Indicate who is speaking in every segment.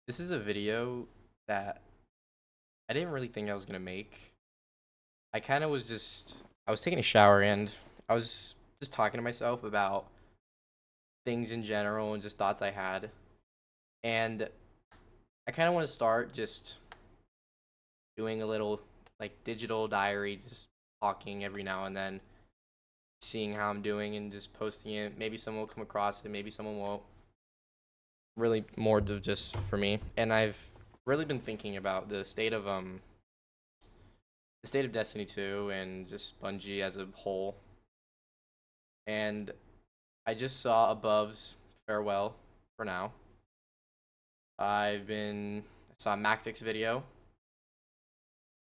Speaker 1: This is a video that I didn't really think I was gonna make. I kind of was just I was taking a shower and I was just talking to myself about things in general and just thoughts I had. And I kind of want to start just doing a little like digital diary, just talking every now and then, seeing how I'm doing and just posting it. Maybe someone will come across it, maybe someone won't. Really more of just for me. And I've really been thinking about the state of Destiny 2 and just Bungie as a whole. And I just saw Above's farewell for now. I saw Mactic's video.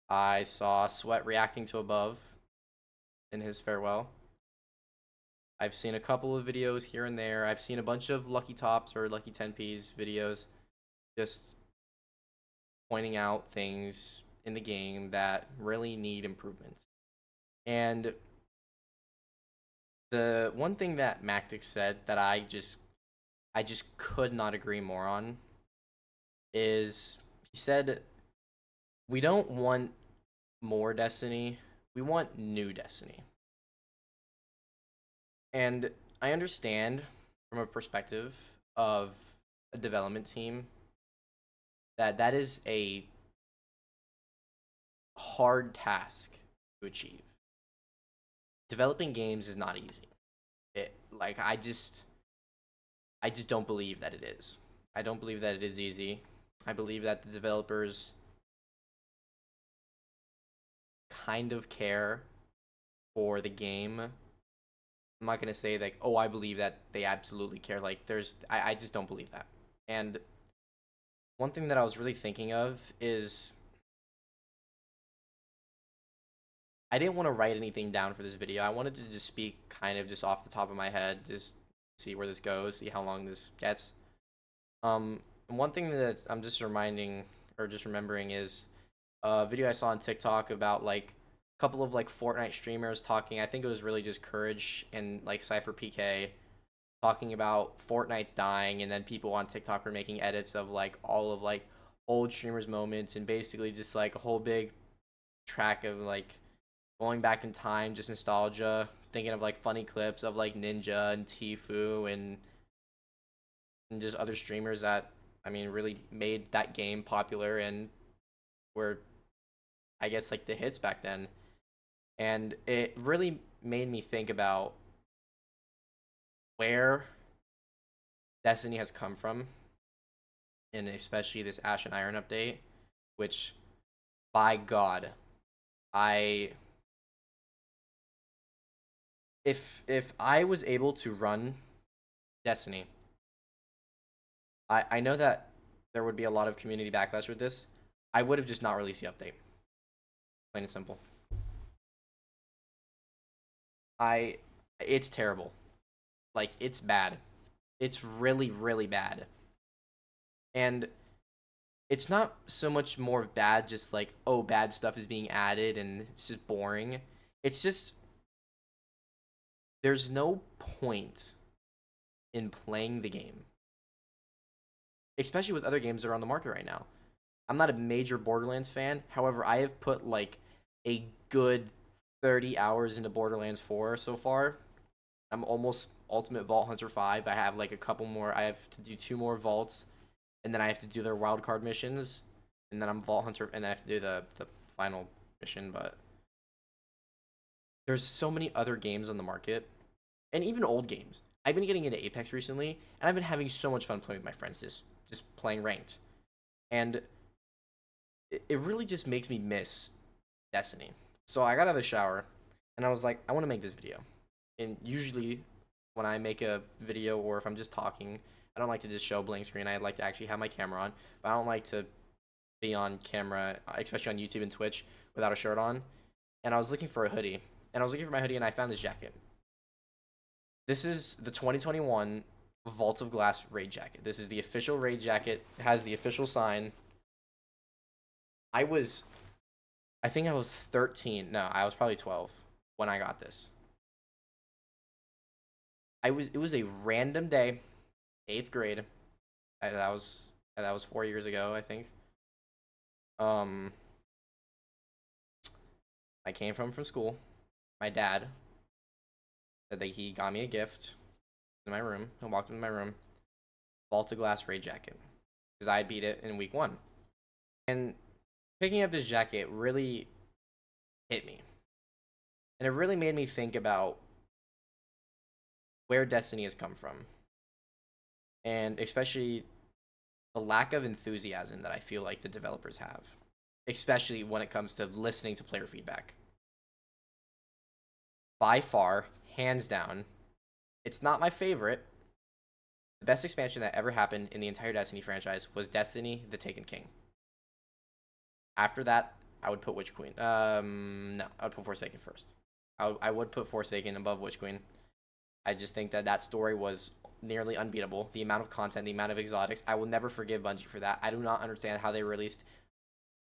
Speaker 1: I saw Sweat reacting to Above in his farewell. I've seen a couple of videos here and there. I've seen a bunch of Lucky Tops or Lucky 10Ps videos just pointing out things in the game that really need improvement. And the one thing that Mactic said that I just could not agree more on is he said we don't want more Destiny, we want new Destiny. And I understand from a perspective of a development team that that is a hard task to achieve. Developing games is not easy. I just don't believe that it is. I don't believe that it is easy. I believe that the developers kind of care for the game. I'm not gonna say like, oh, I believe that they absolutely care. Like, I just don't believe that. And one thing that I was really thinking of is I didn't want to write anything down for this video. I wanted to just speak kind of just off the top of my head, just see where this goes, see how long this gets. One thing that I'm just reminding or just remembering is a video I saw on TikTok about like a couple of like Fortnite streamers talking. I think it was really just Courage and like Cypher PK talking about Fortnite's dying, and then people on TikTok were making edits of like all of like old streamers' moments and basically just like a whole big track of like going back in time, just nostalgia, thinking of like funny clips of like Ninja and Tfue and just other streamers that really made that game popular and were I guess like the hits back then. And it really made me think about where Destiny has come from, and especially this Ash and Iron update, which, by God, I if I was able to run Destiny, I know that there would be a lot of community backlash with this. I would have just not released the update, plain and simple. I it's terrible. Like it's bad. It's really really bad. And it's not so much more bad just like oh bad stuff is being added and it's just boring. It's just there's no point in playing the game, especially with other games that are on the market right now. I'm not a major Borderlands fan. However, I have put like a good 30 hours into Borderlands 4 so far. I'm almost Ultimate Vault Hunter 5. I have like a couple more. I have to do two more vaults, and then I have to do their wildcard missions, and then I'm Vault Hunter, and I have to do the final mission. But there's so many other games on the market, and even old games. I've been getting into Apex recently, and I've been having so much fun playing with my friends, just playing ranked, and it really just makes me miss Destiny. So I got out of the shower, and I was like, I want to make this video. And usually, when I make a video or if I'm just talking, I don't like to just show blank screen. I'd like to actually have my camera on, but I don't like to be on camera, especially on YouTube and Twitch, without a shirt on. And I was looking for a hoodie, and I was looking for my hoodie, and I found this jacket. This is the 2021 Vault of Glass raid jacket. This is the official raid jacket. It has the official sign. I was, I think I was 13. No, I was probably 12 when I got this. It was a random day, eighth grade. That was That was 4 years ago, I think. Um, I came from school. My dad said that he got me a gift in my room. I walked into my room, Baltic Glass raid jacket, because I beat it in week 1. And picking up this jacket really hit me, and it really made me think about where Destiny has come from, and especially the lack of enthusiasm that I feel like the developers have, especially when it comes to listening to player feedback. By far, hands down, it's not my favorite. The best expansion that ever happened in the entire Destiny franchise was Destiny: The Taken King. After that, I would put Witch Queen. No, I would put Forsaken first. I would put Forsaken above Witch Queen. I just think that that story was nearly unbeatable. The amount of content, the amount of exotics. I will never forgive Bungie for that. I do not understand how they released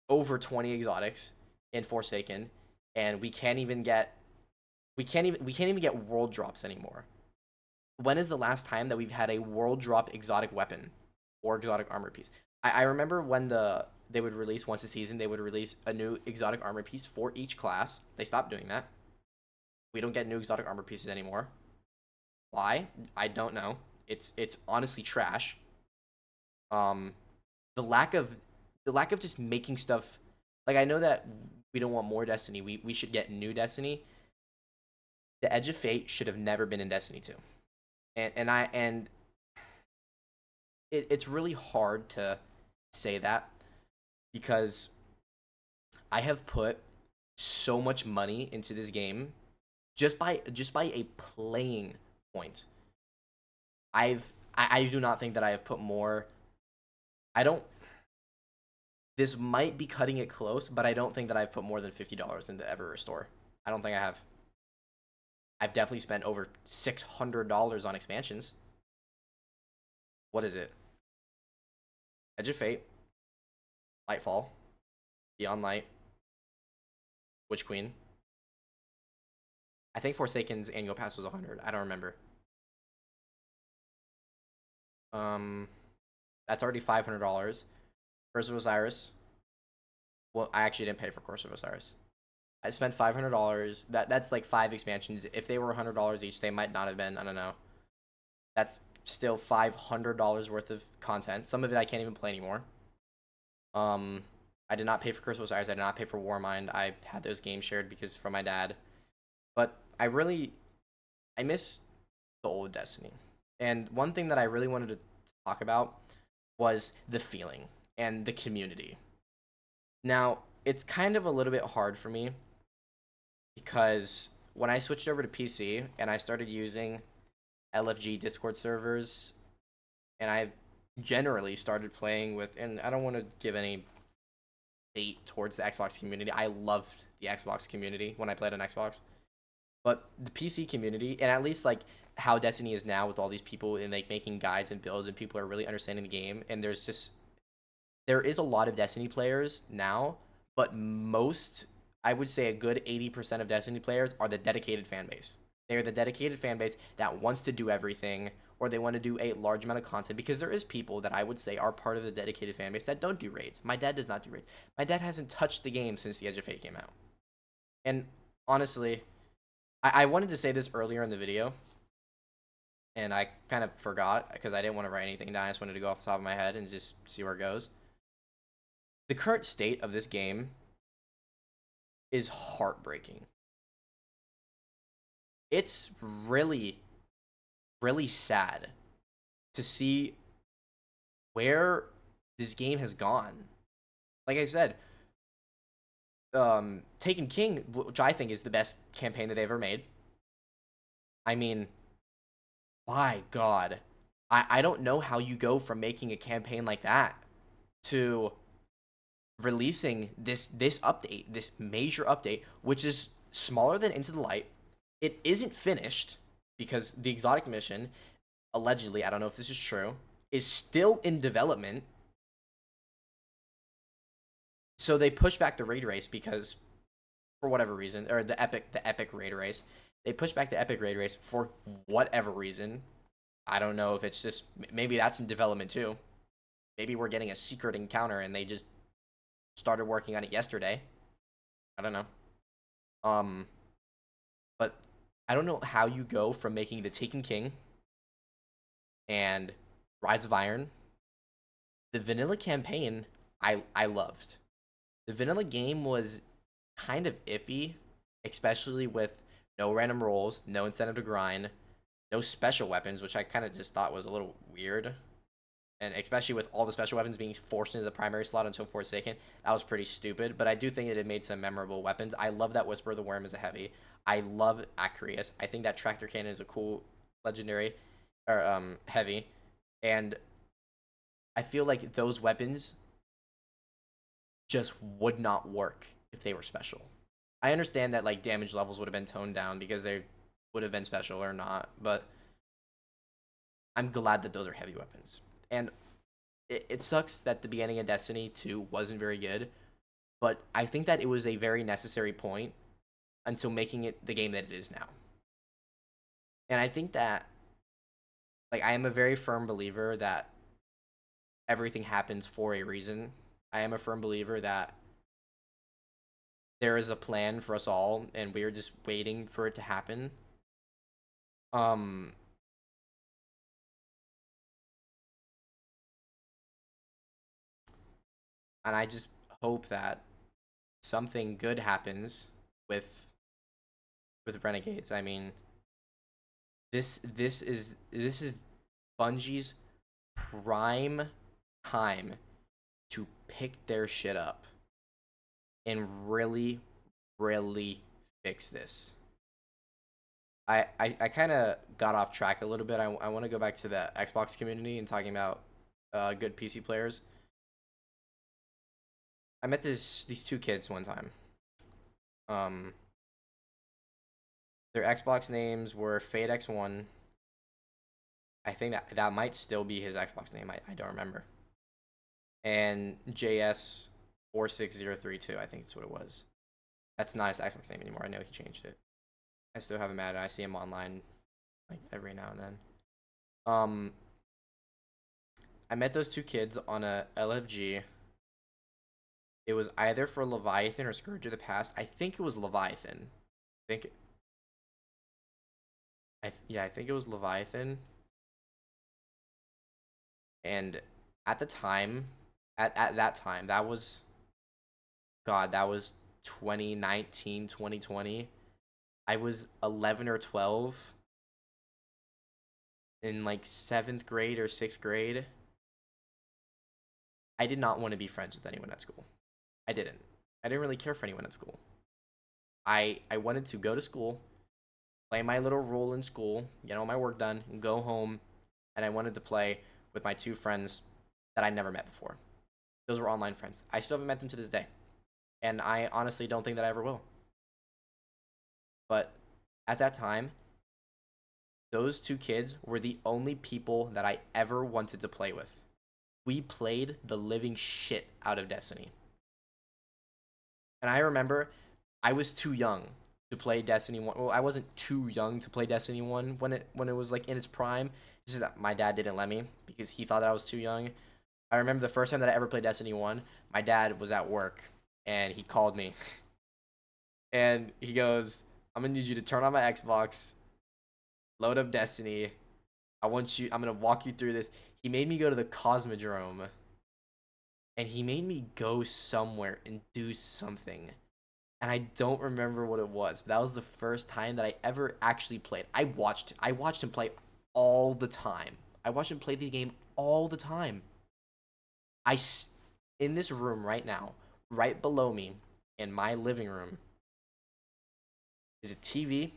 Speaker 1: over 20 exotics in Forsaken, and we can't even get world drops anymore. When is the last time that we've had a world drop exotic weapon or exotic armor piece? I remember when they would release once a season, they would release a new exotic armor piece for each class. They stopped doing that. We don't get new exotic armor pieces anymore. Why? I don't know. It's honestly trash. Um, the lack of just making stuff, like, I know that we don't want more Destiny. We should get new Destiny. The Edge of Fate should have never been in Destiny 2. And it's really hard to say that because I have put so much money into this game just by a playing point. I do not think that I have put more. I don't. This might be cutting it close, but I don't think that I've put more than $50 into Ever Restore. I don't think I have. I've definitely spent over $600 on expansions. What is it? Edge of Fate, Lightfall, Beyond Light, Witch Queen. I think Forsaken's annual pass was 100. I don't remember. Um, that's already $500. Curse of Osiris. Well, I actually didn't pay for Curse of Osiris. I spent $500. That's like 5 expansions. If they were $100 each, they might not have been. I don't know. That's still $500 worth of content. Some of it I can't even play anymore. Um, I did not pay for Curse of Osiris. I did not pay for Warmind. I had those games shared because from my dad. But I miss the old Destiny. And one thing that I really wanted to talk about was the feeling and the community. Now, it's kind of a little bit hard for me because when I switched over to PC and I started using LFG Discord servers, and I generally started playing with, and I don't want to give any hate towards the Xbox community. I loved the Xbox community when I played on Xbox. But the PC community, and at least like how Destiny is now with all these people and like making guides and builds, and people are really understanding the game, and there is a lot of Destiny players now, but most, I would say a good 80% of Destiny players are the dedicated fan base. They're the dedicated fan base that wants to do everything, or they want to do a large amount of content, because there is people that I would say are part of the dedicated fan base that don't do raids. My dad does not do raids. My dad hasn't touched the game since the Edge of Fate came out. And honestly, I wanted to say this earlier in the video, and I kind of forgot because I didn't want to write anything down. I just wanted to go off the top of my head and just see where it goes. The current state of this game is heartbreaking. It's really, really sad to see where this game has gone. Like I said, Taken King, which I think is the best campaign that they ever made. I mean, my God, I don't know how you go from making a campaign like that to releasing this update, this major update, which is smaller than Into the Light. It isn't finished because the exotic mission, allegedly, I don't know if this is true, is still in development. So they pushed back the raid race because, for whatever reason, or the epic raid race. They pushed back the epic raid race for whatever reason. I don't know if it's just maybe that's in development too. maybe we're getting a secret encounter and they just started working on it yesterday. I don't know. Um, but I don't know how you go from making the Taken King and Rise of Iron. The vanilla campaign, I loved. The vanilla game was kind of iffy, especially with no random rolls, no incentive to grind, no special weapons, which I kind of just thought was a little weird. And especially with all the special weapons being forced into the primary slot until Forsaken, that was pretty stupid. But I do think it made some memorable weapons. I love that Whisper of the Worm is a heavy. I love Acreus. I think that Tractor Cannon is a cool legendary or heavy. And I feel like those weapons just would not work if they were special. I understand that like damage levels would have been toned down because they would have been special or not, but I'm glad that those are heavy weapons. And it sucks that the beginning of Destiny 2 wasn't very good, but I think that it was a very necessary point until making it the game that it is now. And I think that like I am a very firm believer that everything happens for a reason. I am a firm believer that there is a plan for us all and we are just waiting for it to happen. Um and I just hope that something good happens with Renegades. I mean, this is Bungie's prime time to pick their shit up and really really fix this. I kind of got off track a little bit. I want to go back to the Xbox community and talking about good PC players. I met these two kids one time. Um, their Xbox names were Fade X1. I think that might still be his Xbox name. I don't remember. And JS46032, I think that's what it was. That's not his Xbox name anymore. I know he changed it. I still have him at it. I see him online like every now and then. Um, I met those two kids on a LFG. It was either for Leviathan or Scourge of the Past. I think it was Leviathan. I think I think it was Leviathan. And at the time, at that time, that was God, that was 2019, 2020. I was 11 or 12 in like 7th grade or 6th grade. I did not want to be friends with anyone at school. I didn't. I didn't really care for anyone at school. I wanted to go to school, play my little role in school, get all my work done, and go home. And I wanted to play with my two friends that I never met before. Those were online friends. I still haven't met them to this day. And I honestly don't think that I ever will. But at that time, those two kids were the only people that I ever wanted to play with. We played the living shit out of Destiny. And I remember I was too young to play Destiny 1. Well, I wasn't too young to play Destiny 1 when it was like in its prime. This is that my dad didn't let me because he thought that I was too young. I remember the first time that I ever played Destiny 1, my dad was at work and he called me and he goes, "I'm going to need you to turn on my Xbox, load up Destiny. I'm going to walk you through this." He made me go to the Cosmodrome and he made me go somewhere and do something. And I don't remember what it was, but that was the first time that I ever actually played. I watched him play all the time. I watched him play the game all the time. In this room right now, right below me in my living room is a TV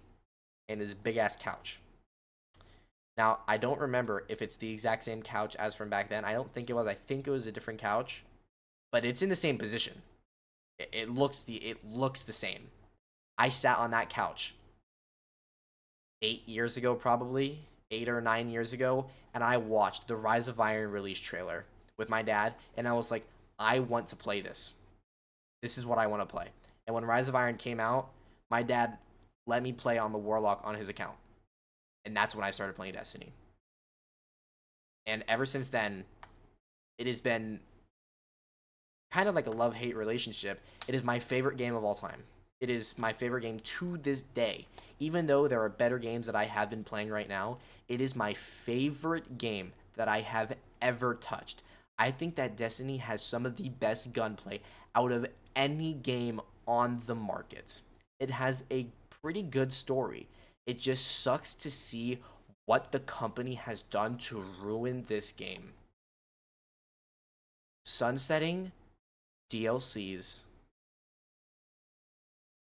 Speaker 1: and this big ass couch. Now, I don't remember if it's the exact same couch as from back then. I don't think it was. I think it was a different couch, but it's in the same position. It looks the same. I sat on that couch 8 years ago, probably 8 or 9 years ago, and I watched the Rise of Iron release trailer with my dad, and I was like, I want to play this. This is what I want to play. And when Rise of Iron came out, my dad let me play on the Warlock on his account, and that's when I started playing Destiny. And ever since then, It has been kind of like a love-hate relationship. It is my favorite game of all time. It is my favorite game to this day. Even though there are better games that I have been playing right now, it is my favorite game that I have ever touched. I think that Destiny has some of the best gunplay out of any game on the market. It has a pretty good story. It just sucks to see what the company has done to ruin this game. Sunsetting DLCs,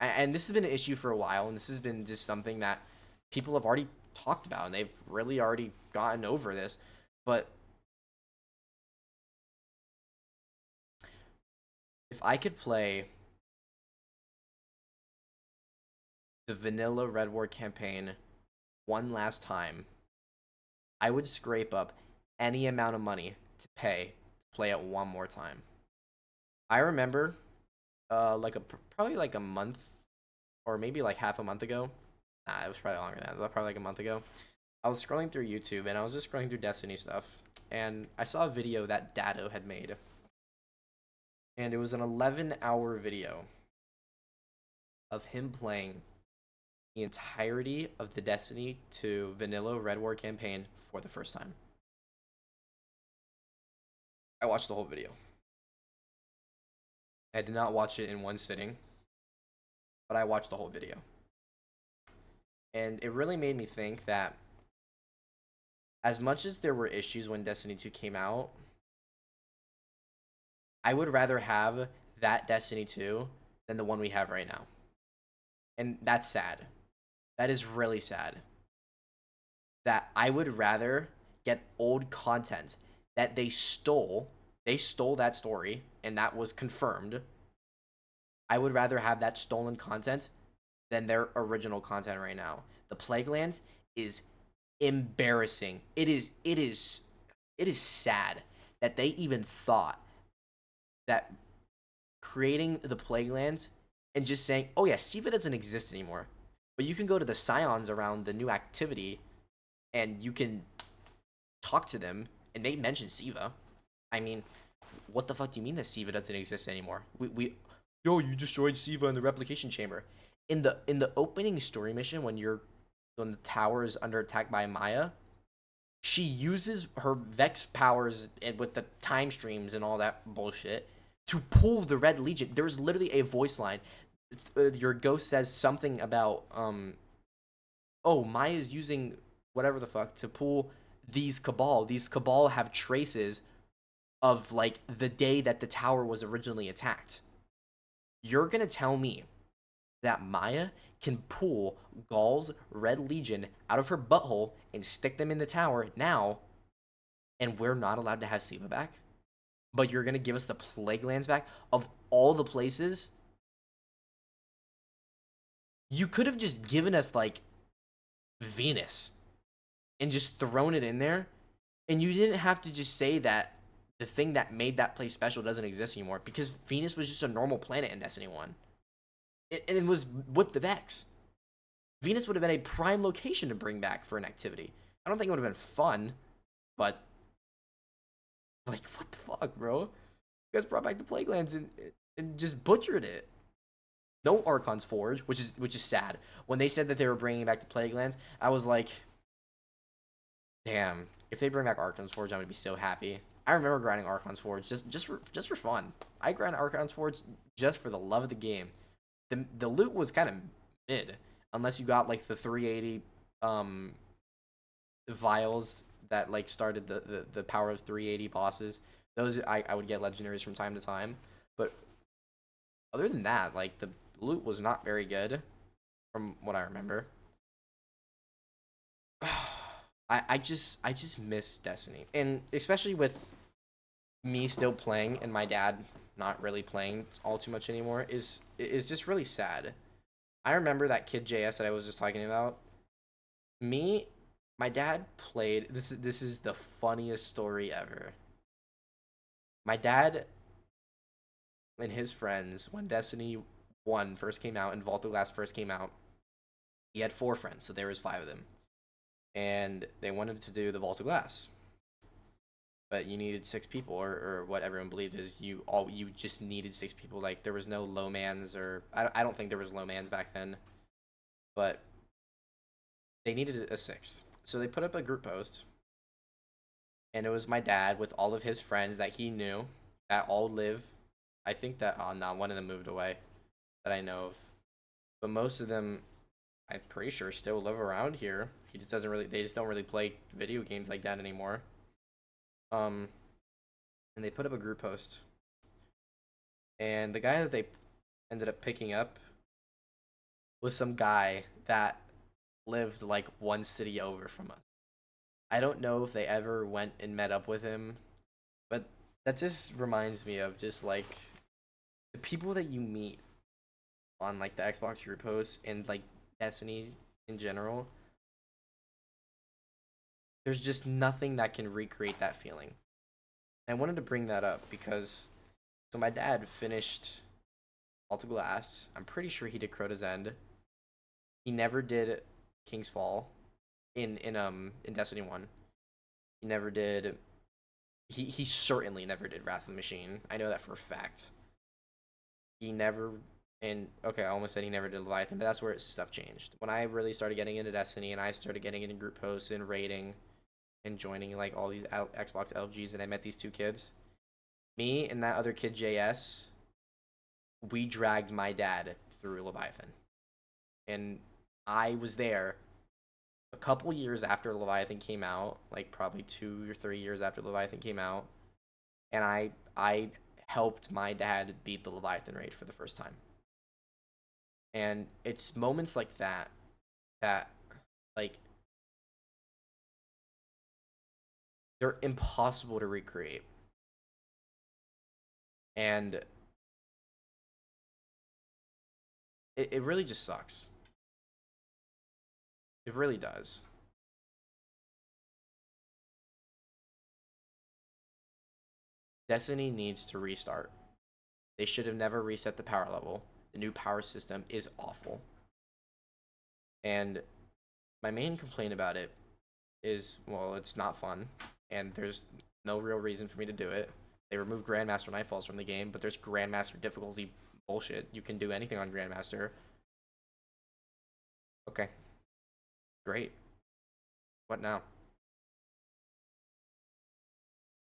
Speaker 1: and this has been an issue for a while, and this has been just something that people have already talked about, and they've really already gotten over this. But if I could play the vanilla Red War campaign one last time, I would scrape up any amount of money to pay to play it one more time. I remember, probably like a month or maybe like half a month ago. Nah, it was probably longer than that. It was probably like a month ago. I was scrolling through YouTube and I was just scrolling through Destiny stuff, and I saw a video that Dado had made, and it was an 11-hour video of him playing the entirety of the Destiny to Vanilla Red War campaign for the first time. I watched the whole video. I did not watch it in one sitting, but I watched the whole video. And it really made me think that as much as there were issues when Destiny 2 came out, I would rather have that Destiny 2 than the one we have right now. And that's sad. That is really sad. That I would rather get old content that they stole. They stole that story, and that was confirmed. I would rather have that stolen content than their original content right now. The Plaguelands is embarrassing. It is sad that they even thought that creating the Plaguelands and just saying, "Oh yeah, Siva doesn't exist anymore." But you can go to the Scions around the new activity and you can talk to them and they mention Siva. I mean, what the fuck do you mean that Siva doesn't exist anymore? We Yo, you destroyed Siva in the replication chamber. In the opening story mission when the tower is under attack by Maya, she uses her Vex powers and with the time streams and all that bullshit to pull the Red Legion. There's literally a voice line. Your ghost says something about oh, Maya's using whatever the fuck to pull these Cabal. These Cabal have traces of like the day that the tower was originally attacked. You're gonna tell me that Maya can pull Gaul's Red Legion out of her butthole and stick them in the tower now, and we're not allowed to have Siva back? But you're gonna give us the Plaguelands back of all the places? You could have just given us like Venus and just thrown it in there, and you didn't have to just say that the thing that made that place special doesn't exist anymore because Venus was just a normal planet in Destiny 1. And it was with the Vex. Venus would have been a prime location to bring back for an activity. I don't think it would have been fun, but like, what the fuck, bro? You guys brought back the Plaguelands and just butchered it. No Archon's Forge, which is sad. When they said that they were bringing back the Plaguelands, I was like, damn. If they bring back Archon's Forge, I'm gonna be so happy. I remember grinding Archon's Forge just for fun. I grind Archon's Forge just for the love of the game. The loot was kind of mid, unless you got like the 380 vials that like started the power of 380 bosses. Those I would get legendaries from time to time, but other than that, like the loot was not very good from what I remember. I just miss Destiny, and especially with me still playing and my dad not really playing all too much anymore is just really sad. I remember that kid JS that I was just talking about. Me, my dad played. This is the funniest story ever. My dad and his friends, when Destiny 1 first came out and Vault of Glass first came out, he had four friends, so there was five of them, and they wanted to do the Vault of Glass. but you needed 6 people, or what everyone believed is you just needed 6 people. Like there was no low mans, or I don't think there was low mans back then, but they needed a sixth. So they put up a group post, and it was my dad with all of his friends that he knew that all live. I think that oh no, one of them moved away that I know of, but most of them I'm pretty sure still live around here. He just doesn't really. They just don't really play video games like that anymore. Um, and they put up a group post, and the guy that they ended up picking up was some guy that lived like one city over from us. I don't know if they ever went and met up with him, but that just reminds me of just like the people that you meet on like the Xbox group posts and like Destiny in general. There's just nothing that can recreate that feeling. And I wanted to bring that up because so my dad finished Alta Glass. I'm pretty sure he did Crota's End. He never did King's Fall in Destiny 1. He never did he certainly never did Wrath of the Machine. I know that for a fact. He never and okay, I almost said he never did Leviathan, but that's where stuff changed. When I really started getting into Destiny and I started getting into group posts and raiding and joining like all these Xbox LGs, and I met these 2 kids. Me and that other kid JS, we dragged my dad through Leviathan. And I was there a couple years after Leviathan came out, like probably 2 or 3 years after Leviathan came out, and I helped my dad beat the Leviathan raid for the first time. And it's moments like that that like they're impossible to recreate. And it really just sucks. It really does. Destiny needs to restart. They should have never reset the power level. The new power system is awful. And my main complaint about it is, well, it's not fun, and there's no real reason for me to do it. They removed Grandmaster Nightfalls from the game, but there's Grandmaster difficulty bullshit. You can do anything on Grandmaster. Okay, great. What now?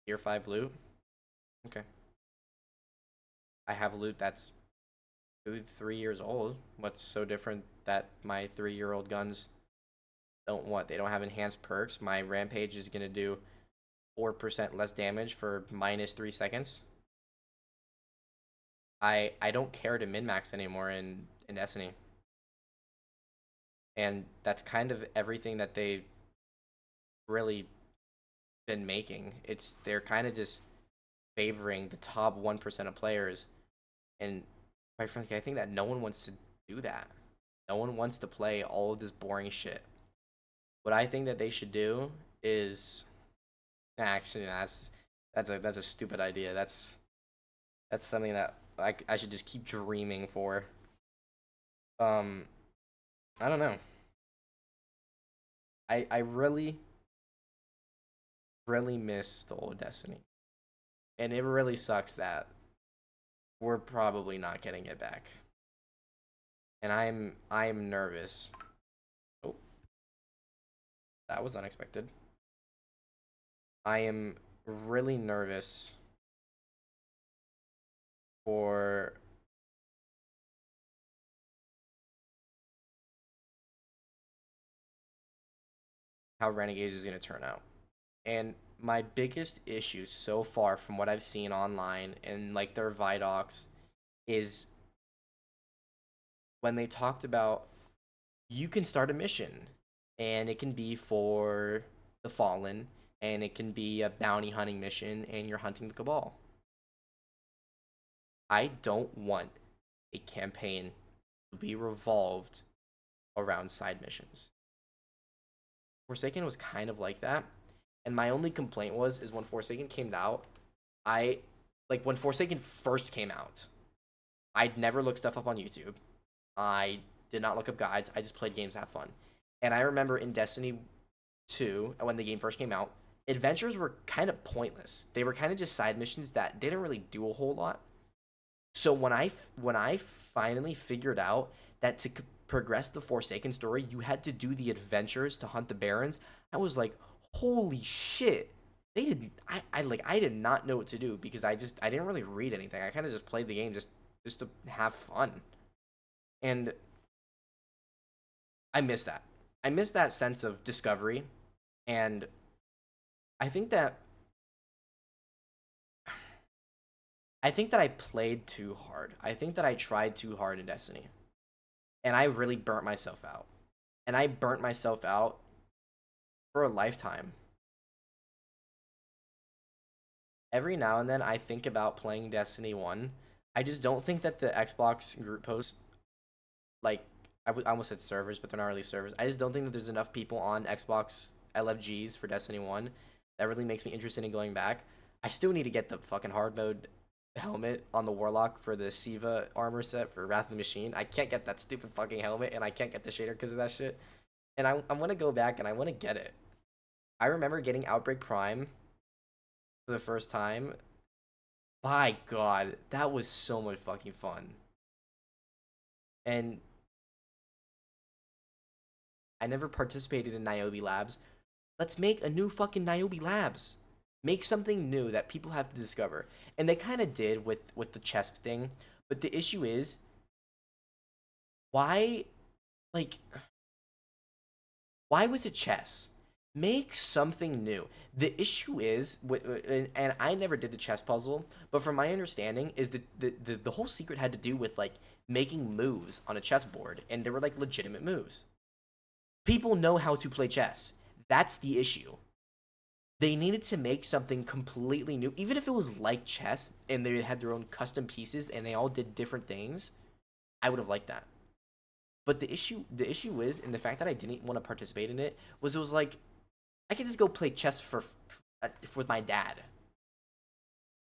Speaker 1: Tier 5 loot? Okay. I have loot that's 2, 3 years old. What's so different that my 3-year-old guns don't what? They don't have enhanced perks. My Rampage is going to do 4% less damage for minus 3 seconds. I don't care to min max anymore in Destiny, and that's kind of everything that they've really been making. It's they're kind of just favoring the top 1% of players, and quite frankly, I think that no one wants to do that. No one wants to play all of this boring shit. What I think that they should do is actually that's a stupid idea. That's something that I should just keep dreaming for. Um, I don't know. I really miss the old Destiny, and it really sucks that we're probably not getting it back. And I'm nervous. Oh, that was unexpected. I am really nervous for how Renegades is going to turn out. And my biggest issue so far from what I've seen online and like their Vidocs is when they talked about you can start a mission and it can be for the Fallen and it can be a bounty hunting mission and you're hunting the Cabal. I don't want a campaign to be revolved around side missions. Forsaken was kind of like that. And my only complaint was is when Forsaken came out, I like when Forsaken first came out, I'd never looked stuff up on YouTube. I did not look up guides. I just played games to have fun. And I remember in Destiny 2, when the game first came out, adventures were kind of pointless. They were kind of just side missions that didn't really do a whole lot. So when I finally figured out that to progress the Forsaken story, you had to do the adventures to hunt the Barons, I was like, holy shit. They didn't I did not know what to do because I didn't really read anything. I kind of just played the game just to have fun. And I miss that. I miss that sense of discovery, and I think that I think that I played too hard. I think that I tried too hard in Destiny, and I really burnt myself out. And I burnt myself out for a lifetime. Every now and then I think about playing Destiny 1. I just don't think that the Xbox group posts, like, I almost said servers, but they're not really servers. I just don't think that there's enough people on Xbox LFGs for Destiny 1 that really makes me interested in going back. I still need to get the fucking hard mode helmet on the Warlock for the Siva armor set for Wrath of the Machine. I can't get that stupid fucking helmet, and I can't get the shader because of that shit. And I want to go back and I want to get it. I remember getting Outbreak Prime for the first time. My God, that was so much fucking fun. And I never participated in Niobe Labs. Let's make a new fucking Niobe Labs. Make something new that people have to discover. And they kind of did with the chess thing. But the issue is, why, like, why was it chess? Make something new. The issue is, and I never did the chess puzzle, but from my understanding, is that the whole secret had to do with like making moves on a chessboard, and they were like legitimate moves. People know how to play chess. That's the issue. They needed to make something completely new, even if it was like chess and they had their own custom pieces and they all did different things. I would have liked that. But the issue is, and the fact that I didn't want to participate in it was like I could just go play chess with my dad,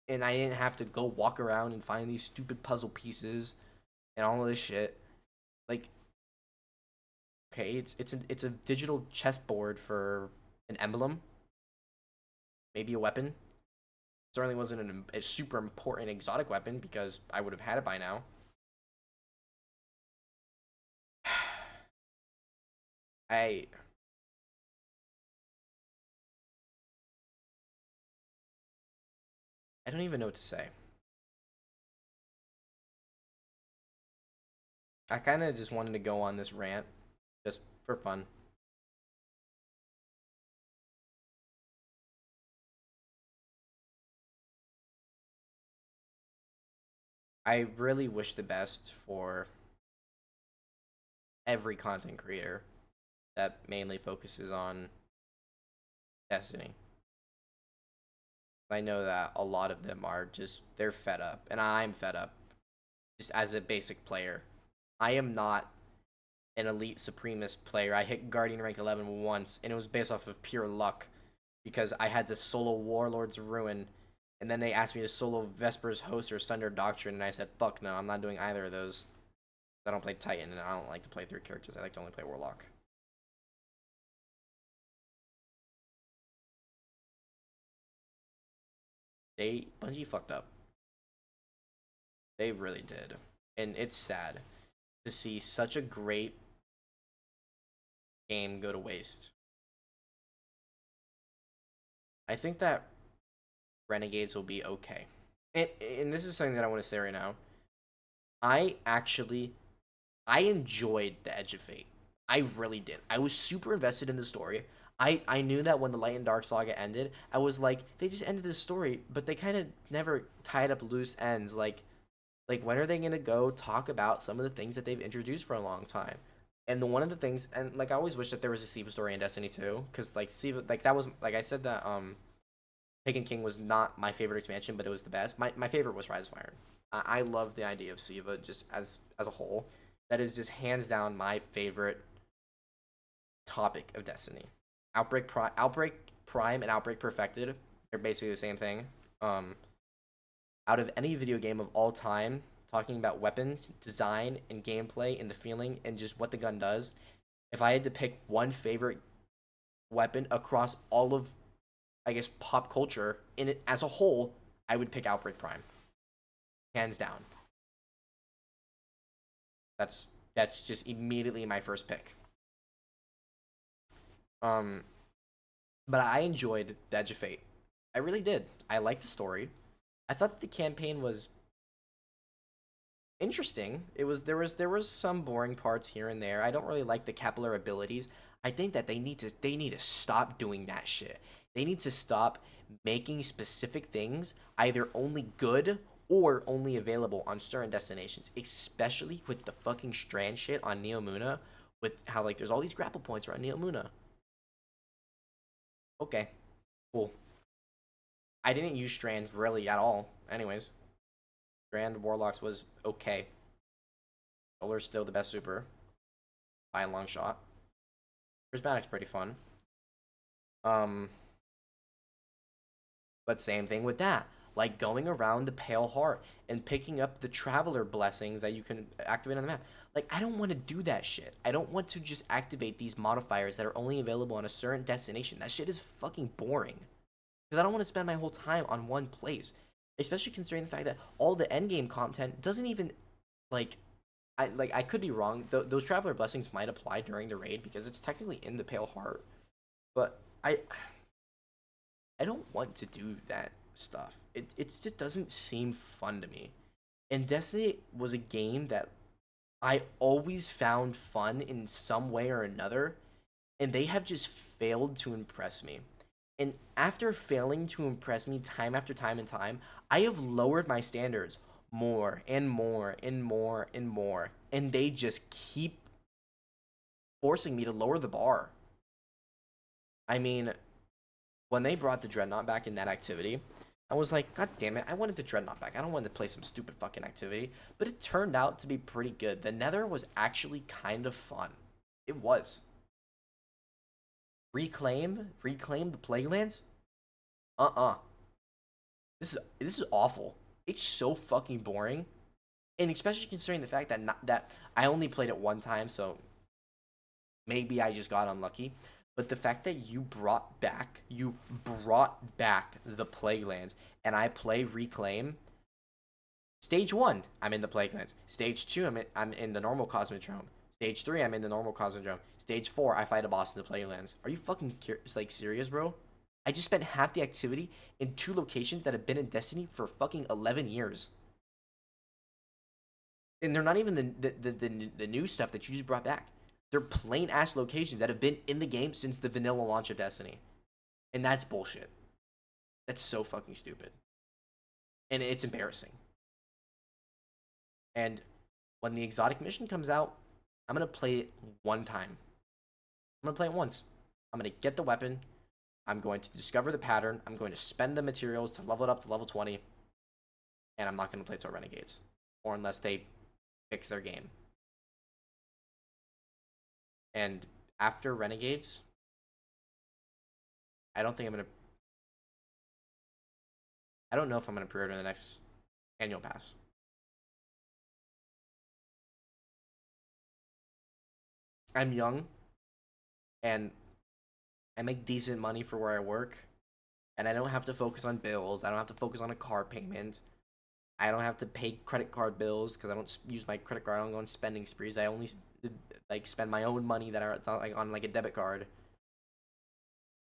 Speaker 1: and I didn't have to go walk around and find these stupid puzzle pieces and all of this shit. Like, okay, it's a digital chessboard for an emblem, maybe a weapon. Certainly wasn't a super important exotic weapon because I would have had it by now. I I don't even know what to say. I kind of just wanted to go on this rant just for fun. I really wish the best for every content creator that mainly focuses on Destiny. I know that a lot of them are just they're fed up, and I'm fed up just as a basic player. I am not an elite supremist player. I hit Guardian rank 11 once, and it was based off of pure luck because I had to solo Warlord's Ruin, and then they asked me to solo Vesper's Host or Sunder Doctrine, and I said, fuck no, I'm not doing either of those. I don't play Titan, and I don't like to play 3 characters. I like to only play Warlock. Bungie fucked up. They really did. And it's sad to see such a great game go to waste. I think that Renegades will be okay. And this is something that I want to say right now. I actually I enjoyed the Edge of Fate. I really did. I was super invested in the story. I knew that when the Light and Dark saga ended, I was like, they just ended the story, but they kind of never tied up loose ends. Like when are they gonna go talk about some of the things that they've introduced for a long time? And one of the things, and like I always wish that there was a Siva story in Destiny 2, because like Siva, like that was like I said that Taken King was not my favorite expansion, but it was the best. My favorite was Rise of Iron. I love the idea of Siva just as a whole. That is just hands down my favorite topic of Destiny. Outbreak Prime, and Outbreak Perfected. They're basically the same thing. Um, Out of any video game of all time, talking about weapons, design, and gameplay, and the feeling, and just what the gun does, if I had to pick one favorite weapon across all of I guess, pop culture in it as a whole, I would pick Outbreak Prime, hands down. That's that's just immediately my first pick. Um, but I enjoyed the Edge of Fate. I really did. I liked the story. I thought that the campaign was interesting. There was some boring parts here and there. I don't really like the Kepler abilities. I think that they need to stop doing that shit. They need to stop making specific things either only good or only available on certain destinations, especially with the fucking strand shit on Neomuna, with how like there's all these grapple points around Neomuna. Okay, cool. I didn't use strands really at all. Anyways, Strand Warlocks was okay. Solar's still the best super by a long shot. Prismatic's pretty fun. Um, but same thing with that. Like going around the Pale Heart and picking up the Traveler blessings that you can activate on the map. Like, I don't want to do that shit. I don't want to just activate these modifiers that are only available on a certain destination. That shit is fucking boring. Because I don't want to spend my whole time on one place. Especially considering the fact that all the endgame content doesn't even, like, I could be wrong. Those Traveler blessings might apply during the raid because it's technically in the Pale Heart. But I don't want to do that stuff. It just doesn't seem fun to me. And Destiny was a game that I always found fun in some way or another, and they have just failed to impress me. And after failing to impress me time after time and time, I have lowered my standards more and more and more and more, and they just keep forcing me to lower the bar. I mean, when they brought the Dreadnought back in that activity, I was like, God damn it, I wanted the Dreadnought back. I don't want to play some stupid fucking activity. But it turned out to be pretty good. The Nether was actually kind of fun. It was. Reclaim the Plaguelands? Uh-uh. This is awful. It's so fucking boring. And especially considering the fact that that I only played it one time, so maybe I just got unlucky. But the fact that you brought back the Plaguelands, and I play Reclaim. Stage one, I'm in the Plaguelands. Stage two, I'm in the normal Cosmodrome. Stage three, I'm in the normal Cosmodrome. Stage four, I fight a boss in the Plaguelands. Are you fucking like serious, bro? I just spent half the activity in two locations that have been in Destiny for fucking 11 years. And they're not even the new stuff that you just brought back. They're plain ass locations that have been in the game since the vanilla launch of Destiny. And that's bullshit. That's so fucking stupid. And it's embarrassing. And when the exotic mission comes out, I'm gonna play it one time. I'm gonna play it once. I'm gonna get the weapon. I'm going to discover the pattern. I'm going to spend the materials to level it up to level 20. And I'm not gonna play till Renegades. Or unless they fix their game. And after Renegades, I don't think I'm gonna. I don't know if I'm gonna pre-order the next annual pass. I'm young and I make decent money for where I work, and I don't have to focus on bills. I don't have to focus on a car payment. I don't have to pay credit card bills because I don't use my credit card. I don't go on spending sprees. I only like spend my own money that are it's not like on like a debit card.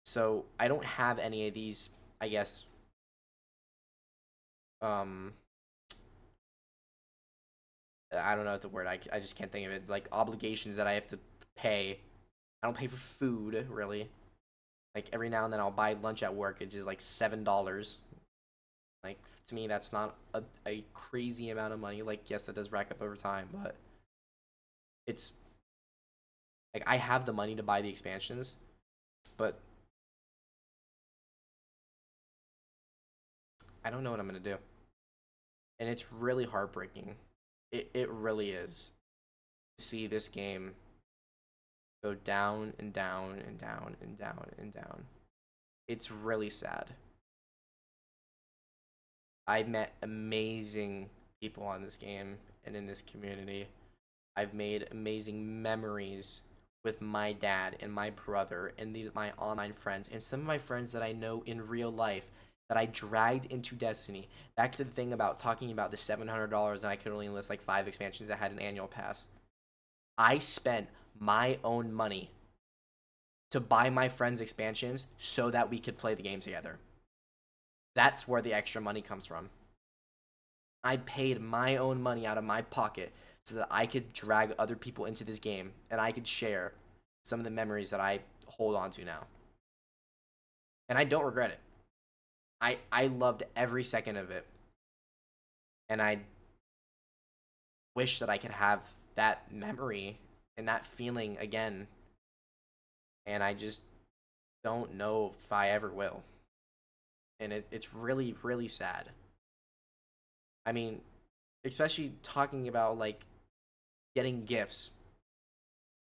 Speaker 1: So I don't have any of these. I guess um I don't know what the word. I just can't think of it. Like obligations that I have to pay. I don't pay for food really. Like every now and then I'll buy lunch at work. It's just like $7. Like to me, that's not a crazy amount of money. Like yes, that does rack up over time, but it's like I have the money to buy the expansions, but I don't know what I'm gonna do, and it's really heartbreaking. It really is to see this game go down and down and down and down and down. It's really sad. I met amazing people on this game and in this community. I've made amazing memories with my dad and my brother and my online friends and some of my friends that I know in real life that I dragged into Destiny. Back to the thing about talking about the $700 and I could only list like 5 expansions that had an annual pass. I spent my own money to buy my friends expansions so that we could play the game together. That's where the extra money comes from. I paid my own money out of my pocket so that I could drag other people into this game and I could share some of the memories that I hold on to now. And I don't regret it. I loved every second of it. And I wish that I could have that memory and that feeling again. And I just don't know if I ever will. And it's really, really sad. I mean, especially talking about like getting gifts.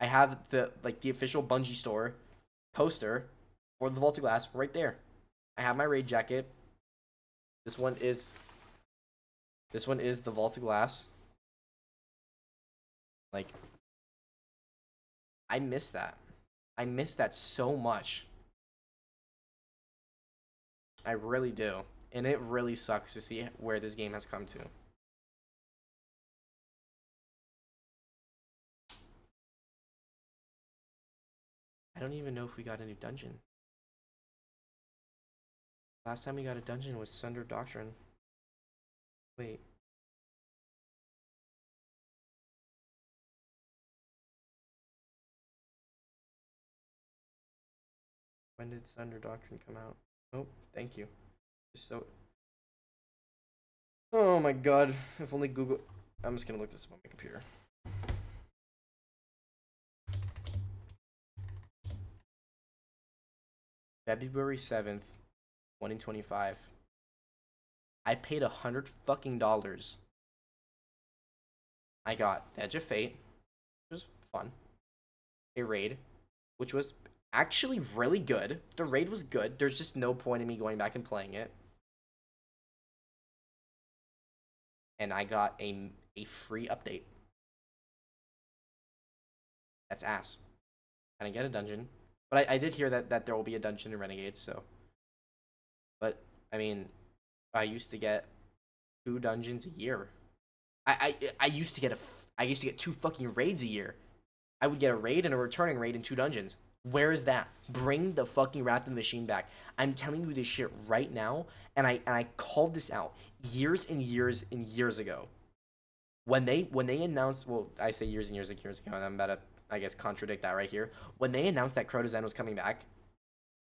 Speaker 1: I have the official Bungie store poster for the Vault of Glass right there. I have my raid jacket. This one is the Vault of Glass. Like I miss that. I miss that so much. I really do. And it really sucks to see where this game has come to. I don't even know if we got a new dungeon. Last time we got a dungeon was Sunder Doctrine. Wait. When did Sunder Doctrine come out? Oh, thank you. So. Oh my god. If only Google. I'm just gonna look this up on my computer. February 7th, 2025. I paid $100 fucking. I got Edge of Fate, which was fun. A raid, which was actually really good. The raid was good. There's just no point in me going back and playing it. And I got a free update. That's ass. And I get a dungeon. But I did hear that there will be a dungeon in Renegades, so. But, I mean, I used to get 2 dungeons a year. I used to get I used to get 2 fucking raids a year. I would get a raid and a returning raid in 2 dungeons. Where is that? Bring the fucking Wrath of the Machine back. I'm telling you this shit right now, and I called this out years and years and years ago. When they announced, well, I say years and years and years ago, and I'm about to, I guess, contradict that right here. When they announced that Crota Zen was coming back,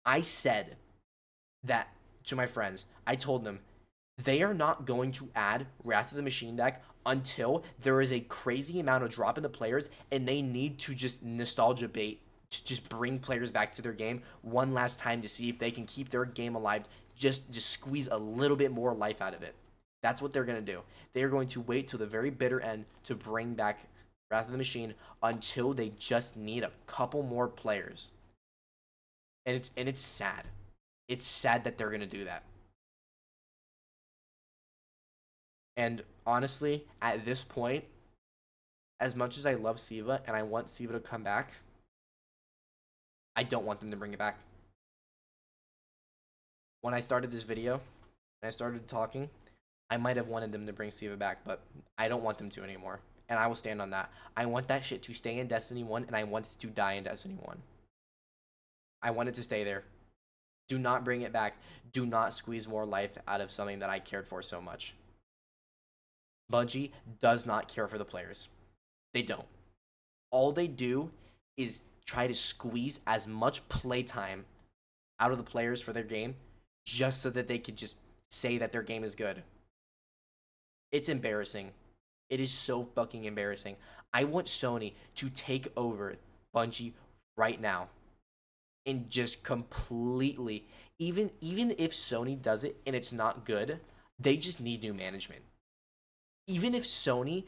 Speaker 1: I said that to my friends. I told them they are not going to add Wrath of the Machine deck until there is a crazy amount of drop in the players and they need to just nostalgia bait to just bring players back to their game one last time to see if they can keep their game alive, just squeeze a little bit more life out of it. That's what they're going to do. They are going to wait till the very bitter end to bring back Wrath of the Machine until they just need a couple more players. And it's sad. It's sad that they're going to do that. And honestly, at this point, as much as I love Siva and I want Siva to come back, I don't want them to bring it back. When I started this video, and I started talking, I might have wanted them to bring Siva back, but I don't want them to anymore. And I will stand on that. I want that shit to stay in Destiny 1, and I want it to die in Destiny 1. I want it to stay there. Do not bring it back. Do not squeeze more life out of something that I cared for so much. Bungie does not care for the players. They don't. All they do is try to squeeze as much playtime out of the players for their game just so that they could just say that their game is good. It's embarrassing. It is so fucking embarrassing. I want Sony to take over Bungie right now and just completely, even if Sony does it and it's not good, they just need new management. Even if Sony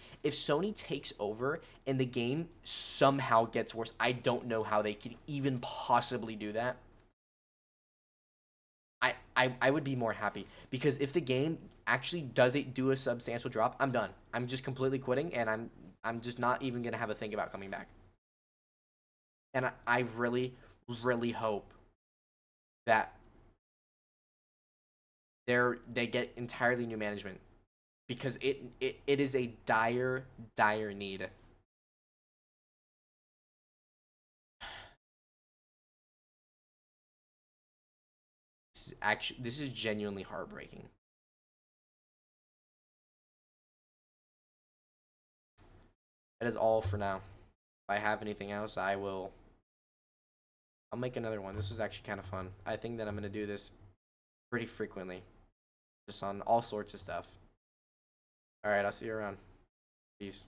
Speaker 1: takes over and the game somehow gets worse, I don't know how they could even possibly do that. I would be more happy because if the game actually does it do a substantial drop, I'm done. I'm just completely quitting and I'm just not even gonna have a think about coming back. And I really, really hope that they get entirely new management because it is a dire need. This is genuinely heartbreaking. That is all for now. If I have anything else, I'll make another one. This was actually kind of fun. I think that I'm gonna do this pretty frequently, just on all sorts of stuff. All right, I'll see you around. Peace.